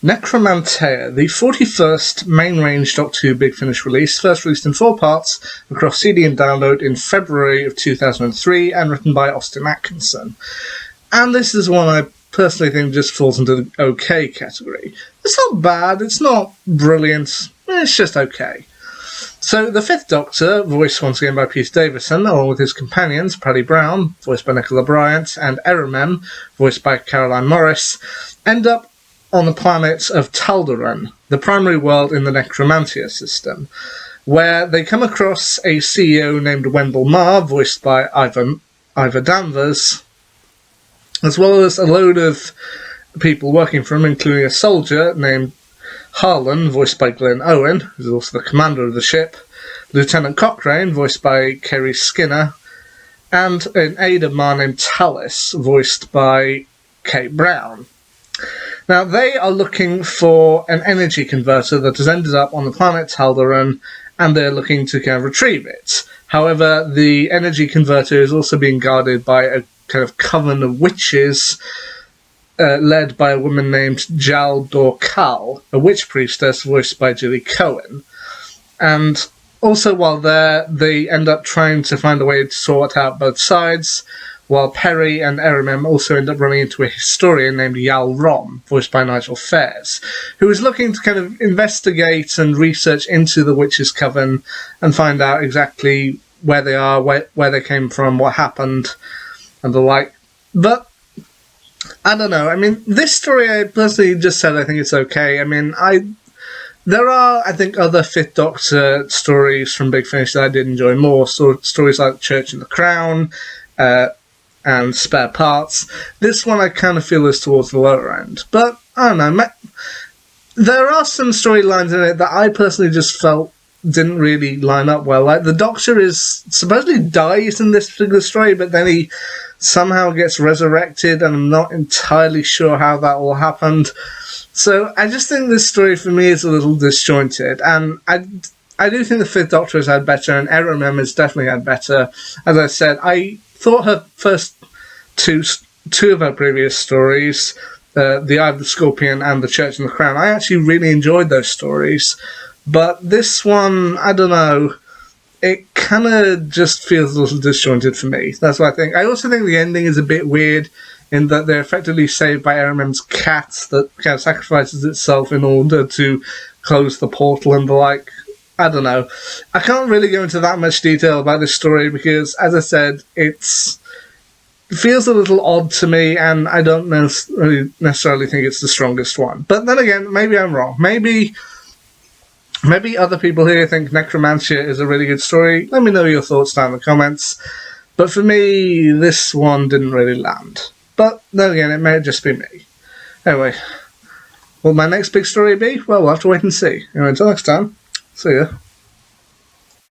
Nekromanteia, the 41st main-range Doctor Who Big Finish release, first released in 4 parts across CD and download in February of 2003 and written by Austin Atkinson. And this is one I personally think just falls into the okay category. It's not bad, it's not brilliant, it's just okay. So, the Fifth Doctor, voiced once again by Peter Davison, along with his companions, Paddy Brown, voiced by Nicola Bryant, and Eremem, voiced by Caroline Morris, end up on the planet of Taldaran, the primary world in the Nekromanteia system, where they come across a CEO named Wendell Marr, voiced by Ivor Danvers, as well as a load of people working for him, including a soldier named Harlan, voiced by Glenn Owen, who's also the commander of the ship, Lieutenant Cochrane, voiced by Kerry Skinner, and an aide of Marr named Tallis, voiced by Kate Brown. Now, they are looking for an energy converter that has ended up on the planet Taldaran, and they're looking to kind of retrieve it. However, the energy converter is also being guarded by a kind of coven of witches, led by a woman named Jal Dorkal, a witch priestess voiced by Gilly Cohen. And also while there, they end up trying to find a way to sort out both sides, while Perry and Eremem also end up running into a historian named Yal Rom, voiced by Nigel Fairs, who is looking to kind of investigate and research into the witches' coven and find out exactly where they are, where they came from, what happened, and the like. But I don't know. I mean, this story, I personally just said I think it's okay. I mean, there are, I think, other Fifth Doctor stories from Big Finish that I did enjoy more. Stories like Church and the Crown, and Spare Parts. This one I kind of feel is towards the lower end. But, I don't know. There are some storylines in it that I personally just felt didn't really line up well. Like, the Doctor is supposedly dies in this particular story, but then he somehow gets resurrected, and I'm not entirely sure how that all happened. So I just think this story for me is a little disjointed, and I do think the Fifth Doctor has had better, and Eremem has definitely had better. As I said, I thought her first two of her previous stories, The Eye of the Scorpion and The Church and the Crown, I actually really enjoyed those stories. But this one, I don't know, it kind of just feels a little disjointed for me. That's what I think. I also think the ending is a bit weird in that they're effectively saved by Eremem's cat that kind of sacrifices itself in order to close the portal and the like. I don't know. I can't really go into that much detail about this story because, as I said, it feels a little odd to me, and I don't necessarily think it's the strongest one. But then again, maybe I'm wrong. Maybe other people here think Nekromanteia is a really good story. Let me know your thoughts down in the comments. But for me, this one didn't really land. But then again, it may just be me. Anyway, will my next big story be? Well, we'll have to wait and see. Anyway, until next time, see ya.